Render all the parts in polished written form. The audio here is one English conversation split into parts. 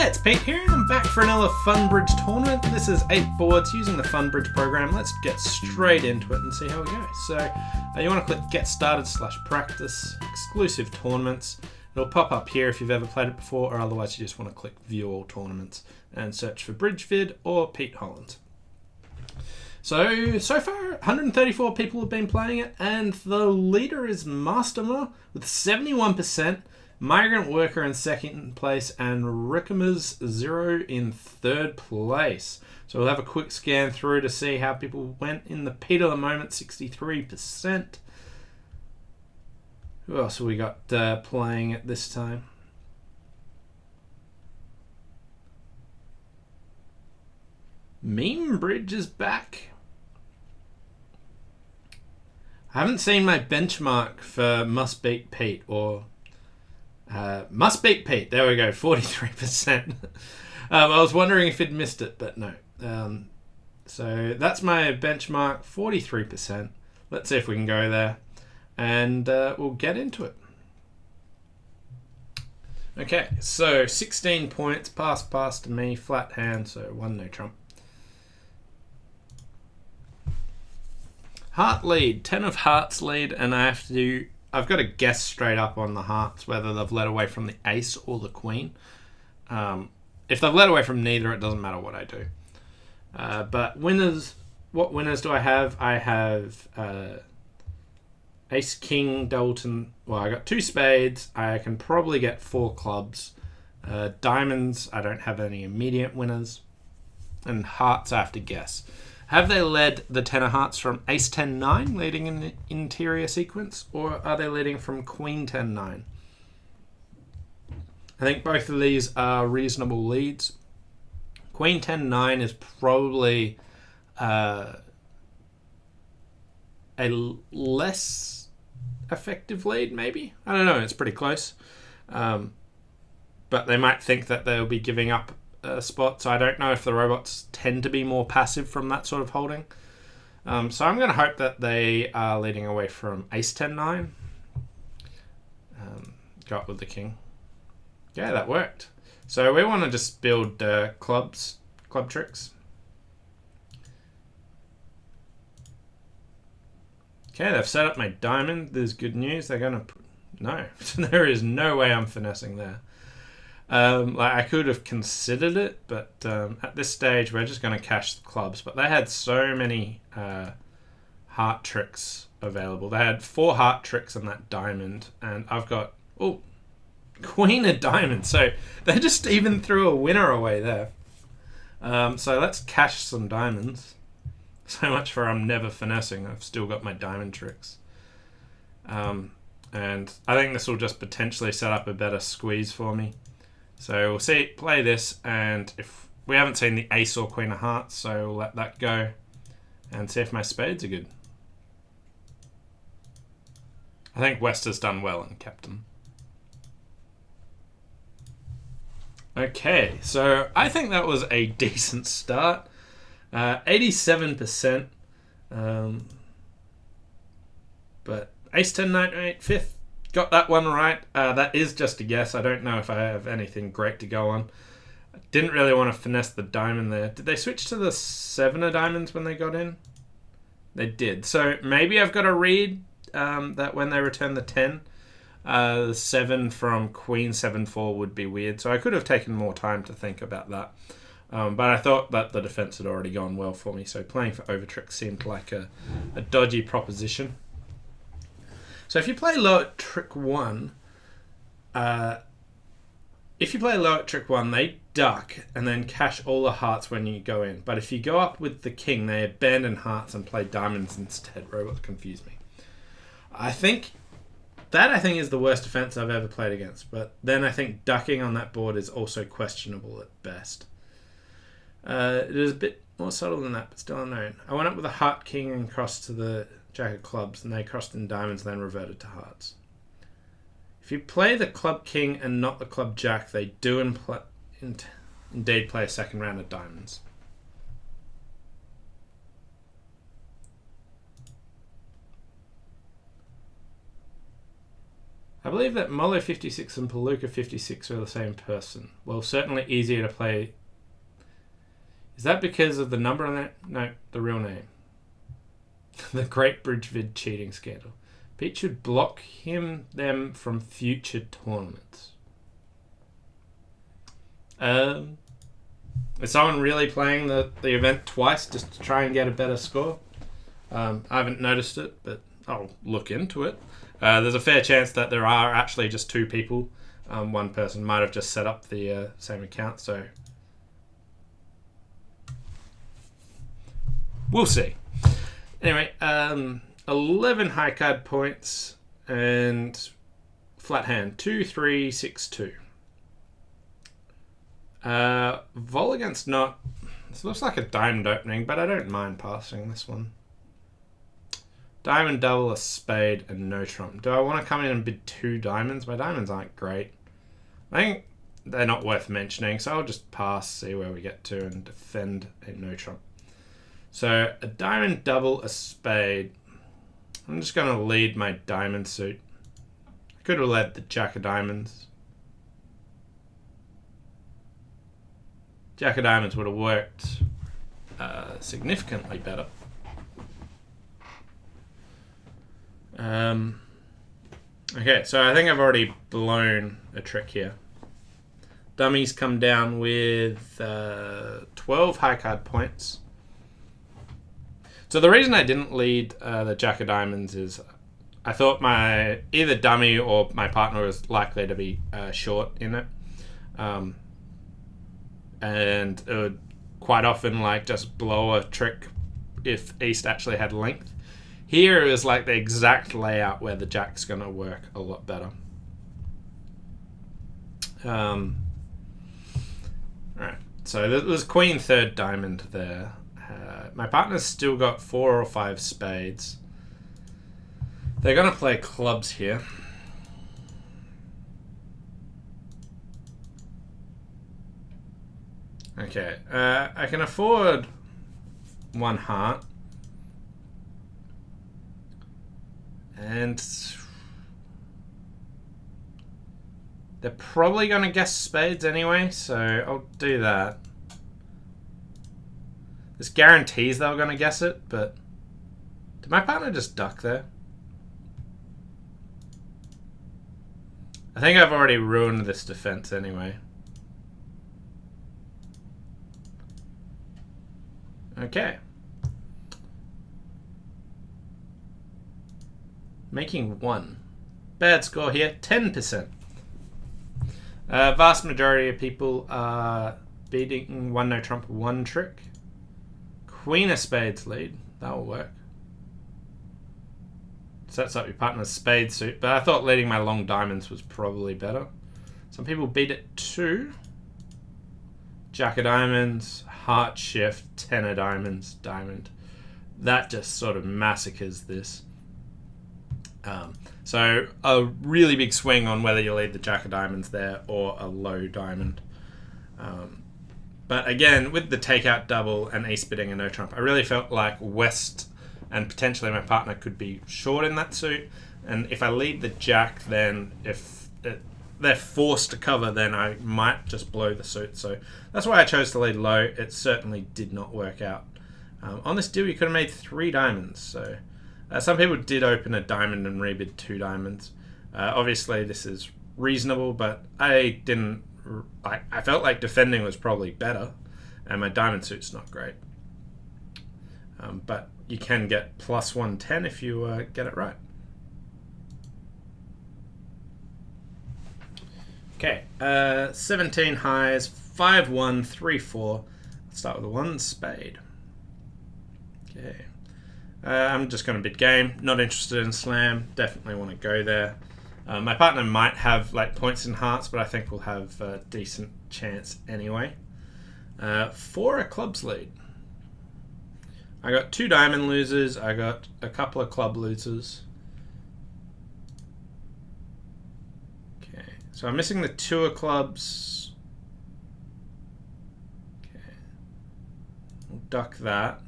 Yeah, it's Pete here, and I'm back for another Fun Bridge tournament. This is 8 boards using the Fun Bridge program. Let's get straight into it and see how we go. So, you want to click Get Started/Practice, Exclusive Tournaments. It'll pop up here if you've ever played it before, or otherwise you just want to click View All Tournaments and search for BridgeVid or Pete Holland. So far, 134 people have been playing it, and the leader is Masterma with 71%. Migrant Worker in second place, and Rickamas 0 in third place. So we'll have a quick scan through to see how people went. In the Pete of the moment, 63%. Who else have we got playing at this time? Meme Bridge is back. I haven't seen my benchmark for Must Beat Pete or Must Beat Pete. There we go, 43%. I was wondering if he'd missed it, but no. So that's my benchmark, 43%. Let's see if we can go there, and we'll get into it. Okay, so 16 points, pass to me, flat hand, so 1 no trump. Heart lead, 10 of hearts lead, and I've got to guess straight up on the hearts whether they've led away from the ace or the queen. If they've led away from neither, it doesn't matter what I do. But winners, what winners do I have? I have ace, king, Dalton. Well, I got 2 spades. I can probably get 4 clubs. Diamonds, I don't have any immediate winners. And hearts, I have to guess. Have they led the 10 of hearts from ace 10-9, leading in the interior sequence, or are they leading from queen 10-9? I think both of these are reasonable leads. Queen 10-9 is probably a less effective lead, maybe? I don't know, it's pretty close. But they might think that they'll be giving up spot, so I don't know if the robots tend to be more passive from that sort of holding. So I'm going to hope that they are leading away from ace 10-9. Go up with the king. Yeah, that worked. So we want to just build club tricks. Okay, they've set up my diamond. There's good news. They're going to... No, there is no way I'm finessing there. I could have considered it, but at this stage we're just going to cash the clubs. But they had so many heart tricks available. They had 4 heart tricks on that diamond, and I've got queen of diamonds. So they just even threw a winner away there. So let's cash some diamonds. So much for I'm never finessing. I've still got my diamond tricks. And I think this will just potentially set up a better squeeze for me. So we'll play this, and if we haven't seen the ace or queen of hearts, so we'll let that go and see if my spades are good. I think West has done well in captain. Okay, so I think that was a decent start. 87%. But ace 10-9 8 5th. Got that one right. That is just a guess. I don't know if I have anything great to go on. I didn't really want to finesse the diamond there. Did they switch to the 7 of diamonds when they got in? They did. So maybe I've got to read that when they return the 10, the 7 from queen 7-4 would be weird. So I could have taken more time to think about that. But I thought that the defense had already gone well for me. So playing for overtrick seemed like a dodgy proposition. So if you play low at trick 1, they duck and then cash all the hearts when you go in. But if you go up with the king, they abandon hearts and play diamonds instead. Robots confuse me. I think is the worst defense I've ever played against. But then I think ducking on that board is also questionable at best. It is a bit more subtle than that, but still unknown. I went up with a heart king and crossed to the jack of clubs, and they crossed in diamonds, then reverted to hearts. If you play the club king and not the club jack, they do indeed play a second round of diamonds. I believe that Molo 56 and Palooka 56 are the same person. Well, certainly easier to play. Is that because of the number on that? No, the real name. The Great Bridgevid cheating scandal. Pete should block them from future tournaments. Is someone really playing the event twice just to try and get a better score? I haven't noticed it, but I'll look into it. There's a fair chance that there are actually just two people. One person might have just set up the same account, so we'll see. Anyway, 11 high card points and flat hand 2, 3, 6, 2. Vol against not. This looks like a diamond opening, but I don't mind passing this one. Diamond, double, a spade, and no trump. Do I want to come in and bid 2 diamonds? My diamonds aren't great. I think they're not worth mentioning, so I'll just pass, see where we get to, and defend a no trump. So a diamond, double, a spade. I'm just going to lead my diamond suit. I could have led the jack of diamonds. Jack of diamonds would have worked significantly better. Okay, so I think I've already blown a trick here. Dummies come down with 12 high card points. So the reason I didn't lead the Jack of Diamonds is I thought my either dummy or my partner was likely to be short in it. And it would quite often like just blow a trick if East actually had length. Here is like the exact layout where the Jack's going to work a lot better. Alright, so there's Queen third diamond there. My partner's still got 4 or 5 spades. They're going to play clubs here. Okay, I can afford 1 heart. And they're probably going to guess spades anyway, so I'll do that. This guarantees they're going to guess it, but did my partner just duck there? I think I've already ruined this defense anyway. Okay. Making 1. Bad score here, 10%. Vast majority of people are beating 1 no trump 1 trick. Queen of spades lead. That'll work. Sets up your partner's spade suit, but I thought leading my long diamonds was probably better. Some people beat it 2. Jack of diamonds, heart shift, 10 of diamonds, diamond. That just sort of massacres this. So a really big swing on whether you lead the Jack of diamonds there or a low diamond. But again, with the takeout double and East bidding a no trump, I really felt like West and potentially my partner could be short in that suit. And if I lead the Jack, then if they're forced to cover, then I might just blow the suit. So that's why I chose to lead low. It certainly did not work out. On this deal, you could have made 3 diamonds. So some people did open a diamond and rebid 2 diamonds. Obviously, this is reasonable, but I didn't. I felt like defending was probably better, and my diamond suit's not great. But you can get plus 110 if you get it right. Okay, 17 highs, 5, 1, 3, 4. Let's start with the 1 spade. Okay. I'm just going to bid game. Not interested in slam. Definitely want to go there. My partner might have like points in hearts, but I think we'll have a decent chance anyway. 4 of clubs lead. I got 2 diamond losers. I got a couple of club losers. Okay, so I'm missing the 2 of clubs. Okay, we'll duck that.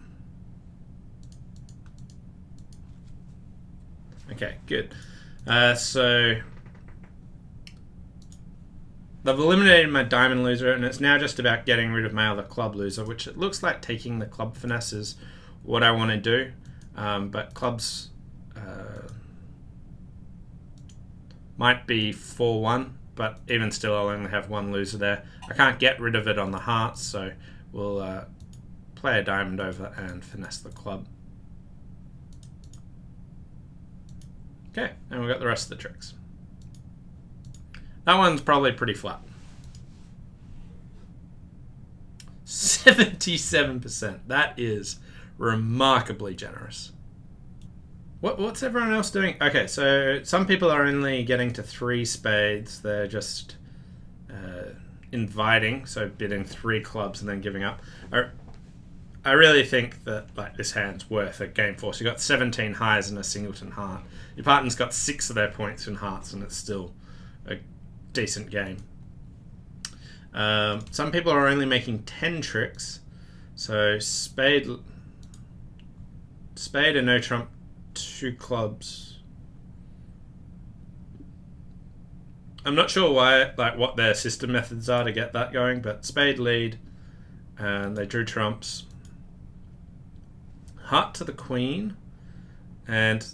Okay, good. So they've eliminated my diamond loser, and it's now just about getting rid of my other club loser, which it looks like taking the club finesse is what I want to do. But clubs might be 4-1, but even still I'll only have one loser there. I can't get rid of it on the hearts, so we'll play a diamond over and finesse the club. Okay, and we've got the rest of the tricks. That one's probably pretty flat. 77%. That is remarkably generous. What's everyone else doing? Okay, so some people are only getting to 3 spades. They're just inviting, so bidding 3 clubs and then giving up. I really think that like this hand's worth a game 4. So you got 17 highs and a singleton heart. Your partner's got 6 of their points in hearts, and it's still a decent game. Some people are only making 10 tricks. So spade and no trump, 2 clubs. I'm not sure why, like what their system methods are to get that going, but spade lead, and they drew trumps. Heart to the queen, and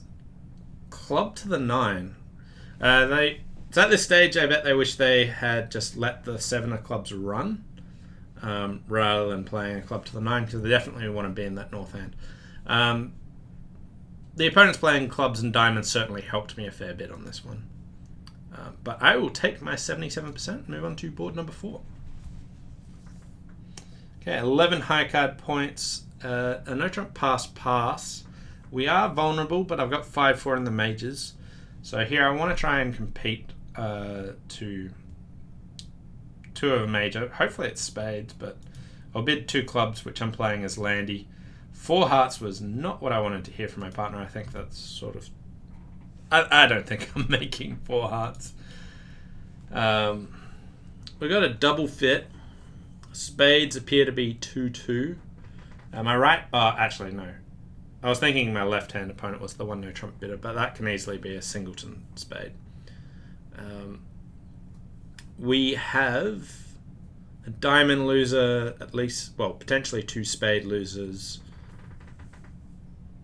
club to the 9. So at this stage, I bet they wish they had just let the 7 of clubs run, rather than playing a club to the 9, because they definitely want to be in that north hand. The opponents playing clubs and diamonds certainly helped me a fair bit on this one. But I will take my 77% and move on to board number 4. Okay, 11 high card points. A no trump pass. We are vulnerable, but I've got 5-4 in the majors. So here I want to try and compete to 2 of a major. Hopefully it's spades, but I'll bid 2 clubs, which I'm playing as landy. 4 hearts was not what I wanted to hear from my partner. I think that's sort of... I don't think I'm making 4 hearts. We've got a double fit. Spades appear to be 2-2. Am I right? Actually, no. I was thinking my left-hand opponent was the one no trump bidder, but that can easily be a singleton spade. We have a diamond loser, at least, well, potentially 2 spade losers,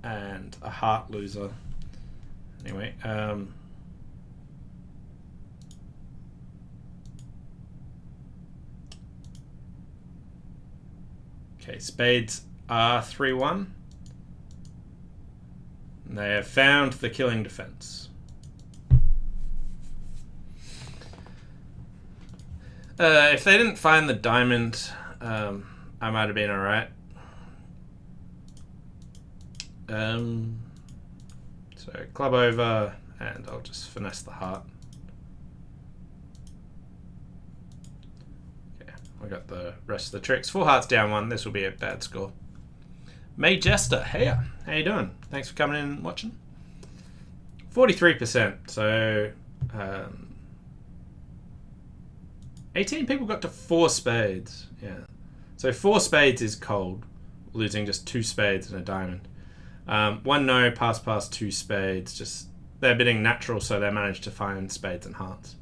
and a heart loser. Anyway, okay, spades are 3-1. They have found the killing defense. If they didn't find the diamond, I might have been alright. So club over, and I'll just finesse the heart. Okay, we got the rest of the tricks. 4 hearts down 1. This will be a bad score. May Jester, hey, how you doing? Thanks for coming in and watching. 43%. So 18 people got to 4 spades. Yeah. So 4 spades is cold, losing just 2 spades and a diamond. 1 no, pass, 2 spades. Just they're bidding natural, so they managed to find spades and hearts.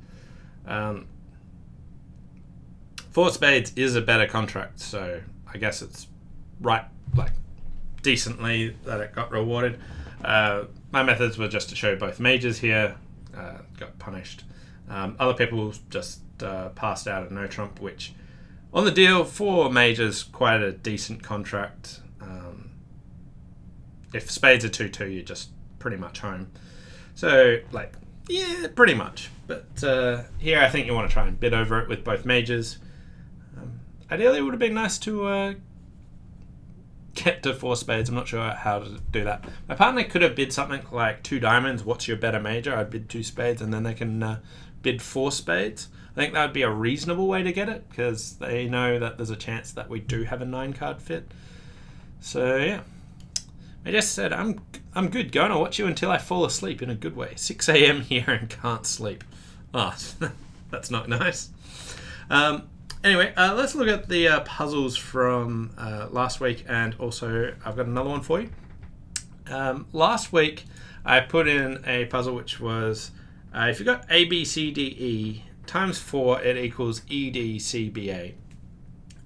4 spades is a better contract, so I guess it's right, like decently that it got rewarded. My methods were just to show both majors here. Got punished. Other people just passed out a no trump, which on the deal for majors quite a decent contract. If spades are 2-2, you're just pretty much home. So like, yeah, pretty much. But here I think you want to try and bid over it with both majors. Ideally it would have been nice to get to 4 spades. I'm not sure how to do that. My partner could have bid something like 2 diamonds. What's your better major? I'd bid 2 spades, and then they can bid 4 spades. I think that would be a reasonable way to get it, because they know that there's a chance that we do have a 9 card fit. So yeah, I just said I'm good. Going to watch you until I fall asleep in a good way. 6 a.m. here and can't sleep. Oh, that's not nice. Anyway, let's look at the puzzles from last week, and also I've got another one for you. Last week I put in a puzzle which was if you got A, B, C, D, E, times 4, it equals EDCBA.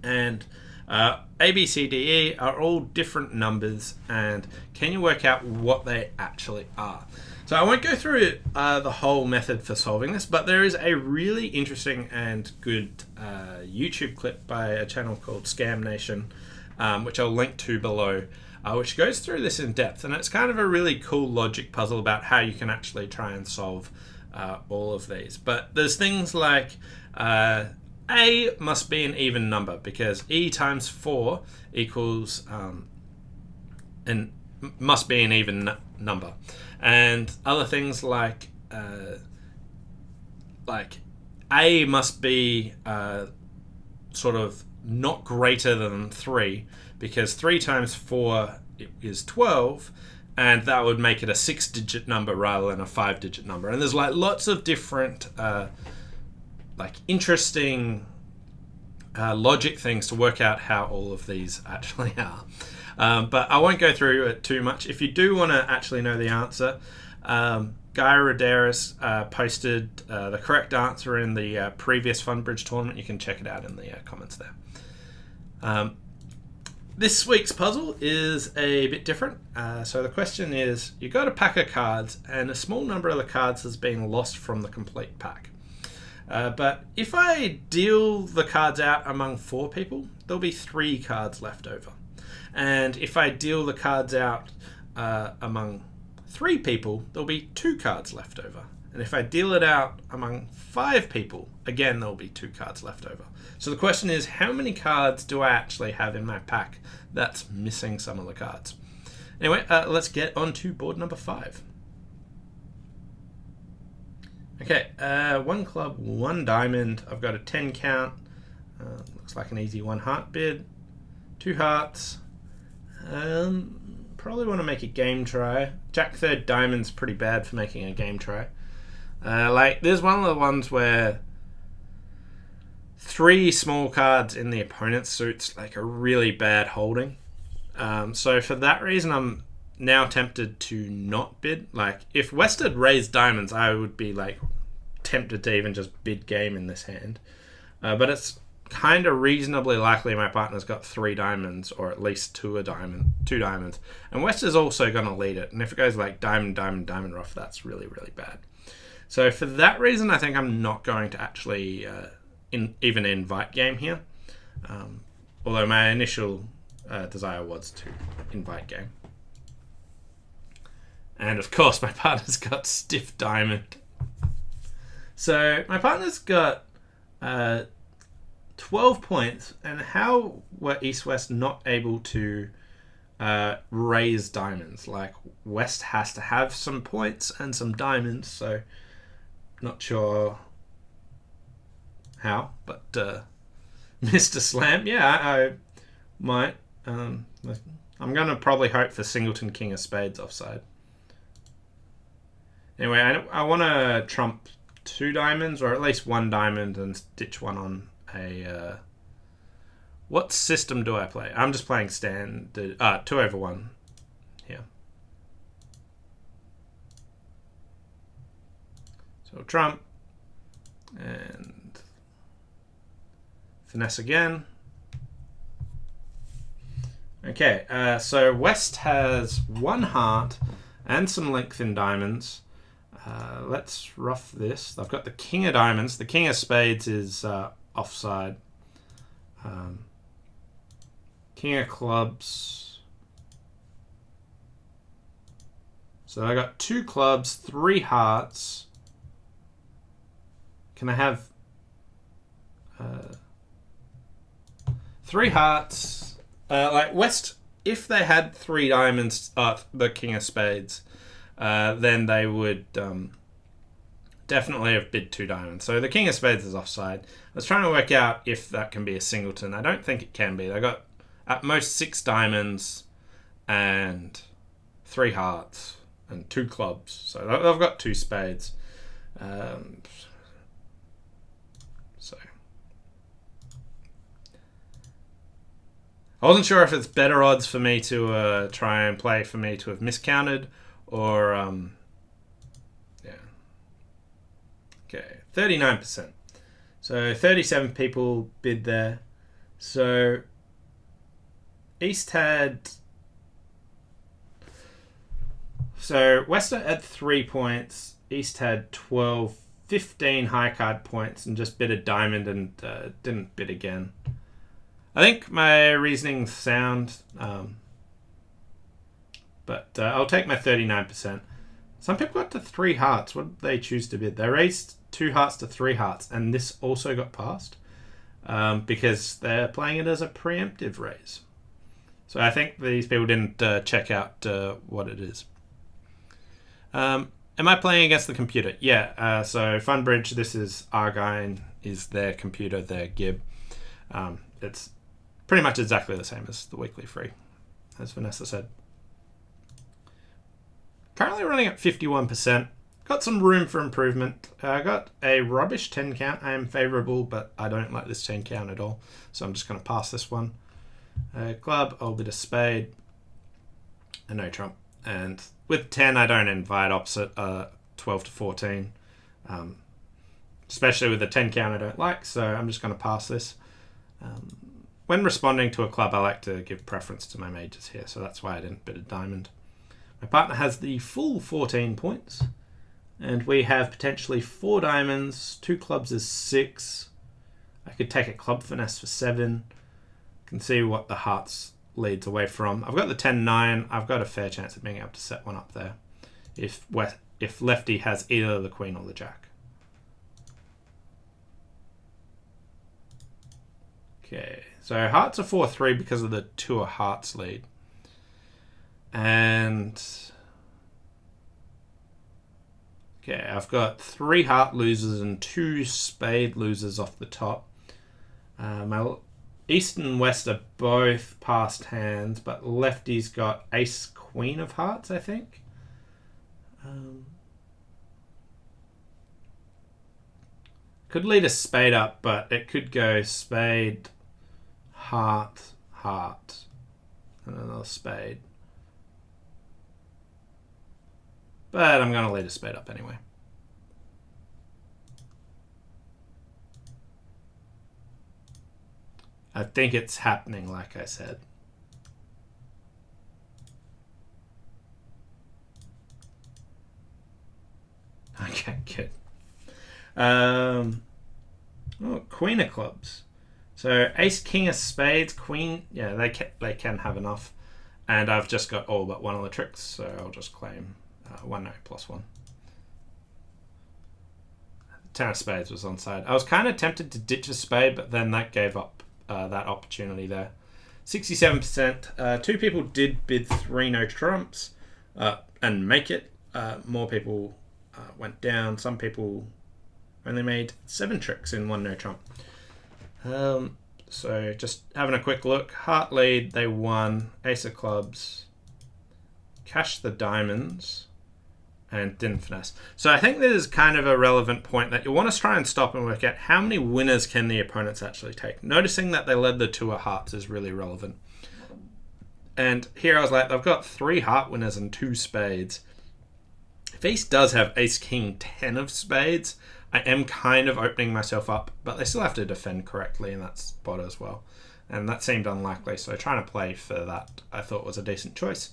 And A, B, C, D, E are all different numbers, and can you work out what they actually are? So I won't go through the whole method for solving this, but there is a really interesting and good YouTube clip by a channel called Scam Nation, which I'll link to below, which goes through this in depth, and it's kind of a really cool logic puzzle about how you can actually try and solve all of these. But there's things like A must be an even number because E times 4 equals and must be an even number, and other things like A must be sort of not greater than 3 because 3 times 4 is 12, and that would make it a 6-digit number rather than a 5-digit number. And there's like lots of different interesting logic things to work out how all of these actually are. But I won't go through it too much. If you do want to actually know the answer, Guy Roderis posted the correct answer in the previous FunBridge tournament. You can check it out in the comments there. This week's puzzle is a bit different. So the question is, you got a pack of cards and a small number of the cards has been lost from the complete pack. But if I deal the cards out among 4 people, there'll be 3 cards left over. And if I deal the cards out among 3 people, there'll be 2 cards left over. And if I deal it out among 5 people, again, there'll be 2 cards left over. So the question is, how many cards do I actually have in my pack that's missing some of the cards? Anyway, let's get on to board number 5. Okay, 1 club, 1 diamond. I've got a 10 count. Looks like an easy 1 heart bid. 2 hearts. Probably want to make a game try. Jack 3rd diamond's pretty bad for making a game try. There's one of the ones where 3 small cards in the opponent's suit's like a really bad holding. So for that reason, I'm now tempted to not bid. Like, if West had raised diamonds, I would be like tempted to even just bid game in this hand. But it's kind of reasonably likely my partner's got 3 diamonds, or at least 2 diamonds. And West is also going to lead it. And if it goes like diamond, diamond, diamond rough, that's really, really bad. So for that reason, I think I'm not going to actually even invite game here. Although my initial desire was to invite game. And of course, my partner's got stiff diamond. So my partner's got 12 points. And how were East-West not able to raise diamonds? Like, West has to have some points and some diamonds. So not sure how, but Mr. Slam, yeah, I might. I'm going to probably hope for Singleton King of Spades offside. Anyway, I want to trump 2 diamonds, or at least 1 diamond, and ditch 1 on a... what system do I play? I'm just playing standard... 2 over 1 here. So trump, and finesse again. Okay, so West has 1 heart and some length in diamonds. Let's rough this. I've got the King of Diamonds. The King of Spades is offside. King of Clubs. So I got 2 clubs, 3 hearts. Can I have 3 hearts? Like West, if they had 3 diamonds, the King of Spades, then they would definitely have bid 2 diamonds. So the King of Spades is offside. I was trying to work out if that can be a singleton. I don't think it can be. They got at most 6 diamonds and 3 hearts and 2 clubs. So they've got 2 spades. So I wasn't sure if it's better odds for me to try and play for me to have miscounted, or yeah. Okay, 39%. So 37 people bid there. So East had... So West had 3 points. East had 12, 15 high card points and just bid a diamond and didn't bid again. I think my reasoning's sound, but I'll take my 39%. Some people got to 3 hearts. What did they choose to bid? They raised 2 hearts to 3 hearts, and this also got passed because they're playing it as a preemptive raise. So I think these people didn't check out what it is. Am I playing against the computer? Yeah. So Funbridge, this is Argine, is their computer, their Gib. It's pretty much exactly the same as the weekly free, as Vanessa said. Currently running at 51%. Got some room for improvement. I got a rubbish 10 count. I am favourable, but I don't like this 10 count at all. So I'm just going to pass this one. Club, I'll bid a spade. And no trump. And with 10, I don't invite opposite 12 to 14. Especially with the 10 count I don't like. So I'm just going to pass this. When responding to a club, I like to give preference to my majors here. So that's why I didn't bid a diamond. My partner has the full 14 points. And we have potentially 4 diamonds. 2 clubs is 6. I could take a club finesse for 7. Can see what the hearts leads away from. I've got the 10-9. I've got a fair chance of being able to set one up there. If lefty has either the queen or the jack. Okay, so hearts are 4-3 because of the 2 of hearts lead. And okay, I've got 3 heart losers and 2 spade losers off the top. My East and West are both passed hands, but lefty's got ace queen of hearts, I think. Could lead a spade up, but it could go spade, heart, heart, and another spade. But I'm going to lead a spade up anyway. I think it's happening, like I said. Okay, good. Oh, queen of clubs. So ace, king of spades, queen. Yeah, they can have enough. And I've just got all but one of the tricks, so I'll just claim 1 no plus 1. 10 of spades was on side. I was kind of tempted to ditch a spade, but then that gave up that opportunity there. 67%. 2 people did bid 3 no trumps and make it. More people went down. Some people only made 7 tricks in 1 no trump. So just having a quick look. Heart lead, they won. Ace of clubs. Cashed the diamonds. And didn't finesse. So I think there's kind of a relevant point that you want to try and stop and work out how many winners can the opponents actually take. Noticing that they led the 2 of hearts is really relevant. And here I was like, I've got 3 heart winners and 2 spades. If Ace does have ace, king, 10 of spades, I am kind of opening myself up, but they still have to defend correctly in that spot as well. And that seemed unlikely, so trying to play for that I thought was a decent choice.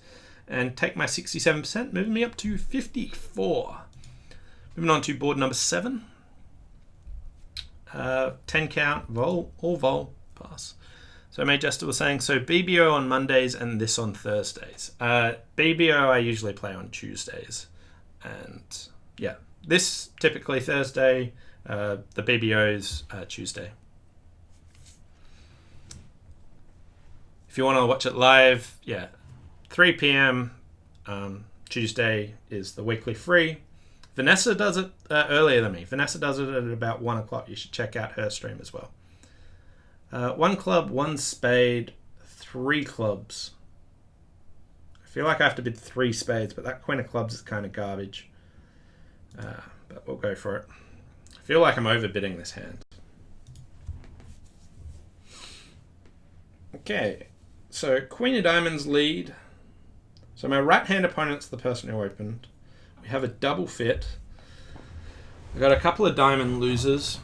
And take my 67%, moving me up to 54. Moving on to board number 7. 10 count, vol, all vol, pass. So May Jester was saying, so BBO on Mondays and this on Thursdays. BBO I usually play on Tuesdays. And yeah, this typically Thursday, the BBO's Tuesday. If you want to watch it live, yeah, 3 p.m. Tuesday is the weekly free. Vanessa does it earlier than me. Vanessa does it at about 1 o'clock. You should check out her stream as well. 1 club, 1 spade, 3 clubs. I feel like I have to bid 3 spades, but that queen of clubs is kind of garbage. But we'll go for it. I feel like I'm overbidding this hand. Okay, so queen of diamonds lead. So my right-hand opponent's the person who opened. We have a double fit. We've got a couple of diamond losers.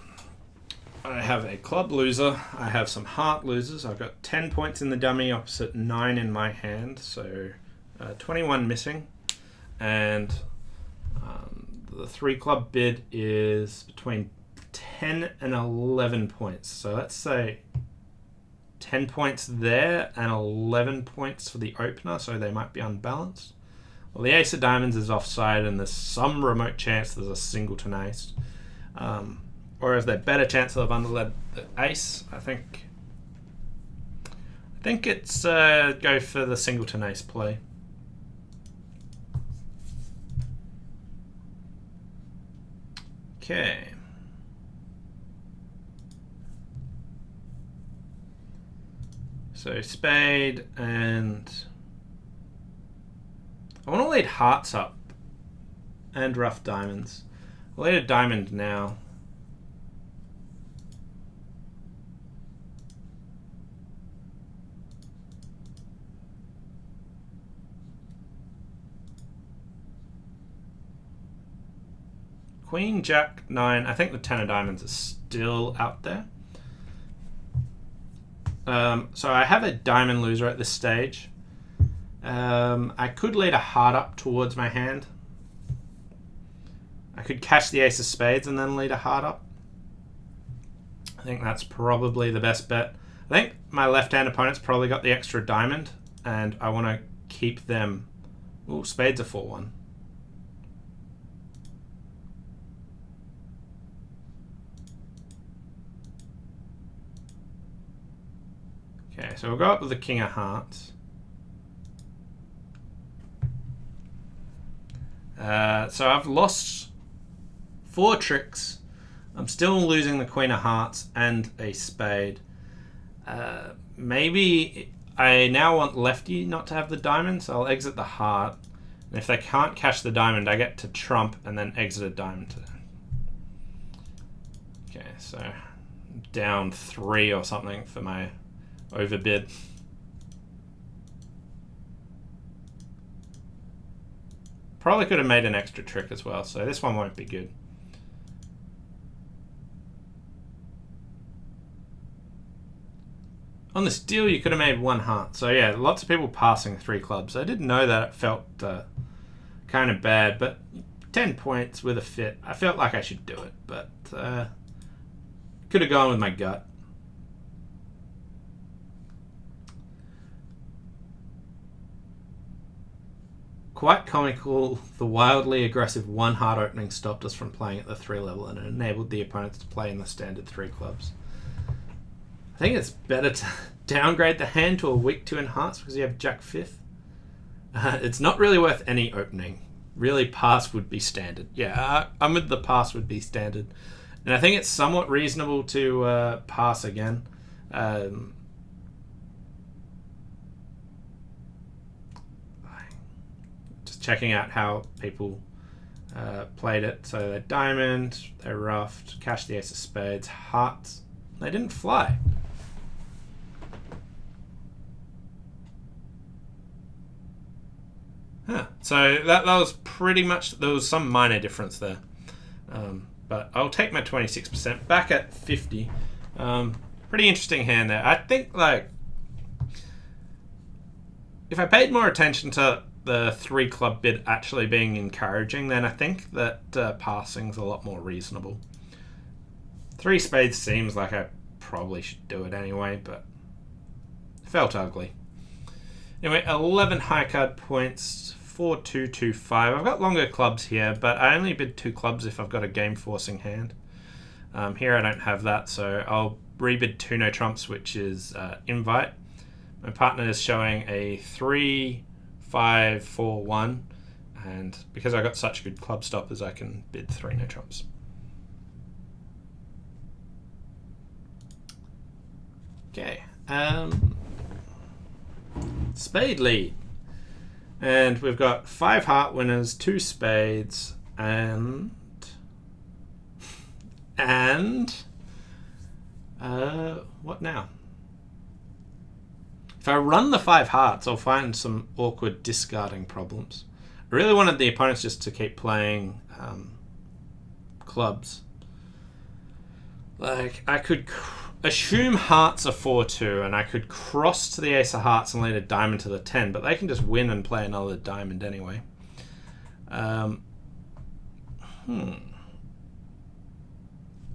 I have a club loser. I have some heart losers. I've got 10 points in the dummy opposite 9 in my hand, so 21 missing. And the 3 club bid is between 10 and 11 points. So let's say 10 points there and 11 points for the opener, so they might be unbalanced. Well, the ace of diamonds is offside, and there's some remote chance there's a singleton ace. Or is there better chance of underled the ace? I think it's go for the singleton ace play. Okay. So spade, and I want to lead hearts up and rough diamonds. I'll lead a diamond now. Queen, Jack, 9. I think the 10 of diamonds is still out there. So I have a diamond loser at this stage. I could lead a heart up towards my hand. I could cash the ace of spades and then lead a heart up. I think that's probably the best bet. I think my left-hand opponent's probably got the extra diamond, and I want to keep them. Ooh, spades are 4-1. Okay, so we'll go up with the king of hearts. So I've lost 4 tricks. I'm still losing the queen of hearts and a spade. Maybe I now want lefty not to have the diamond, so I'll exit the heart. And if they can't cash the diamond, I get to trump and then exit a diamond. Okay, so down 3 or something for my overbid. Probably could have made an extra trick as well, so this one won't be good. On this deal, you could have made 1 heart. So yeah, lots of people passing 3 clubs. I didn't know that. It felt kind of bad, but 10 points with a fit. I felt like I should do it, but could have gone with my gut. Quite comical, the wildly aggressive 1 heart opening stopped us from playing at the 3 level, and it enabled the opponents to play in the standard 3 clubs. I think it's better to downgrade the hand to a weak 2 in hearts because you have Jack 5th. It's not really worth any opening. Really, pass would be standard. Yeah, I'm with the pass would be standard. And I think it's somewhat reasonable to pass again. Just checking out how people played it. So they diamond, they roughed, cashed the ace of spades, hearts. They didn't fly. Huh. So that was pretty much, there was some minor difference there. But I'll take my 26% back at 50. Pretty interesting hand there. I think, like, if I paid more attention to the 3 club bid actually being encouraging, then I think that passing's a lot more reasonable. 3 spades seems like I probably should do it anyway, but felt ugly. Anyway, 11 high card points, 4-2-2-5. I've got longer clubs here, but I only bid 2 clubs if I've got a game-forcing hand. Here I don't have that, so I'll rebid 2 no trumps, which is invite. My partner is showing a 3-5-4-1, and because I got such good club stoppers, I can bid 3 no trumps. Okay, spade lead. And we've got 5 heart winners, 2 spades, and what now? If I run the 5 hearts, I'll find some awkward discarding problems. I really wanted the opponents just to keep playing clubs. Like, I could assume hearts are 4-2, and I could cross to the ace of hearts and lead a diamond to the 10, but they can just win and play another diamond anyway.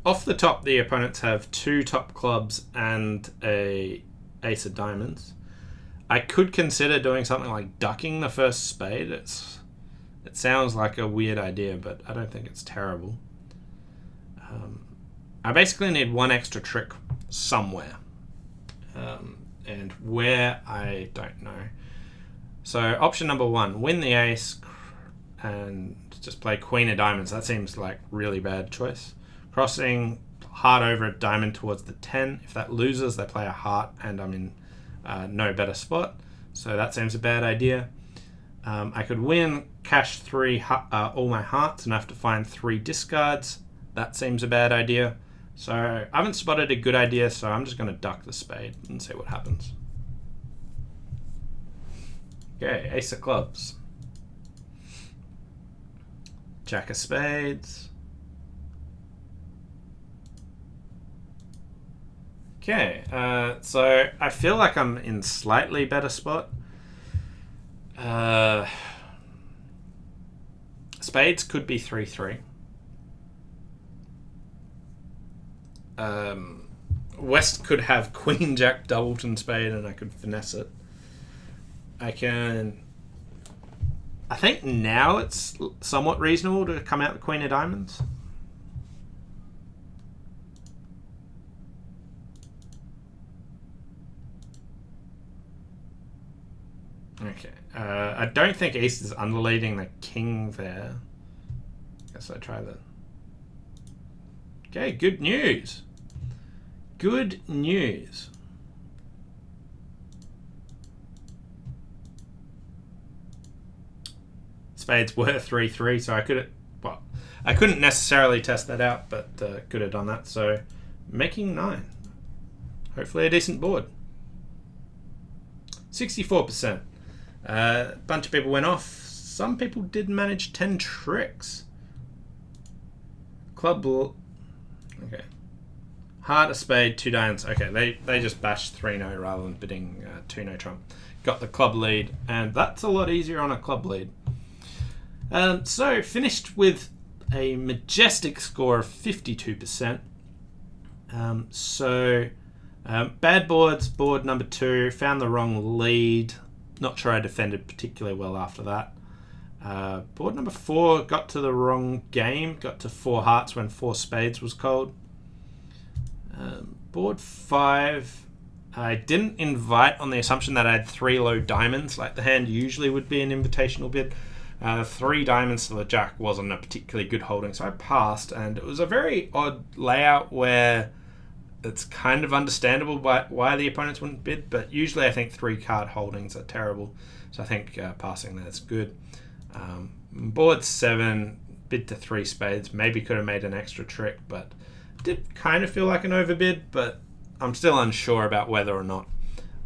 Off the top, the opponents have 2 top clubs and a ace of diamonds. I could consider doing something like ducking the first spade. It sounds like a weird idea, but I don't think it's terrible. I basically need one extra trick somewhere. And where, I don't know. So option number 1, win the ace and just play queen of diamonds. That seems like really bad choice. Crossing heart over a diamond towards the 10. If that loses, they play a heart and I'm in no better spot. So that seems a bad idea. I could win, cash 3 all my hearts, and I have to find 3 discards. That seems a bad idea. So I haven't spotted a good idea, so I'm just going to duck the spade and see what happens. Okay, ace of clubs. Jack of spades. Okay, so I feel like I'm in slightly better spot. Spades could be 3-3. West could have Queen Jack Doubleton spade and I could finesse it. I think now it's somewhat reasonable to come out the Queen of Diamonds. Okay. I don't think East is underleading the king there. Guess I try that. Okay, good news. Good news. Spades were 3-3, so I couldn't necessarily test that out, but could have done that. So making 9. Hopefully a decent board. 64%. A bunch of people went off. Some people did manage 10 tricks. Okay. Heart, a spade, 2 diamonds. Okay, they just bashed 3-no rather than bidding 2-no trump. Got the club lead, and that's a lot easier on a club lead. So finished with a majestic score of 52%. Bad boards, board number 2, found the wrong lead. Not sure I defended particularly well after that. Board number 4 got to the wrong game, got to 4 hearts when 4 spades was called. Board 5, I didn't invite on the assumption that I had 3 low diamonds, like the hand usually would be an invitational bid. 3 diamonds to the jack wasn't a particularly good holding, so I passed, and it was a very odd layout where it's kind of understandable why the opponents wouldn't bid, but usually I think 3 card holdings are terrible, so I think passing that's good. Board 7, bid to 3 spades, maybe could have made an extra trick, but did kind of feel like an overbid, but I'm still unsure about whether or not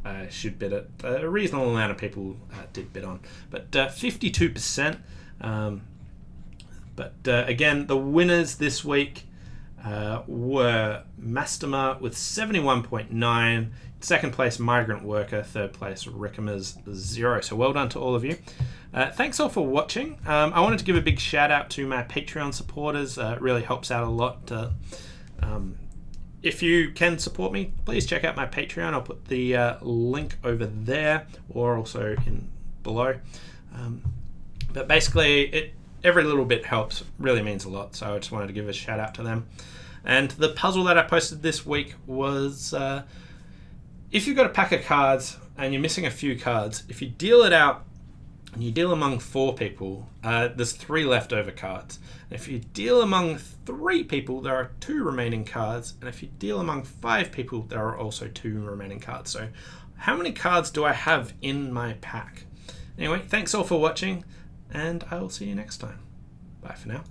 I should bid it. A reasonable amount of people did bid on, but 52%. Again, the winners this week were Mastema with 71.9, second place Migrant Worker, third place Rickamers 0. So well done to all of you. Thanks all for watching. I wanted to give a big shout out to my Patreon supporters. It really helps out a lot. If you can support me, please check out my Patreon. I'll put the link over there or also in below. But basically, every little bit helps, really means a lot. So I just wanted to give a shout out to them. And the puzzle that I posted this week was if you've got a pack of cards and you're missing a few cards, if you deal it out and you deal among 4 people, there's 3 leftover cards. And if you deal among 3 people, there are 2 remaining cards. And if you deal among 5 people, there are also 2 remaining cards. So how many cards do I have in my pack? Anyway, thanks all for watching, and I will see you next time. Bye for now.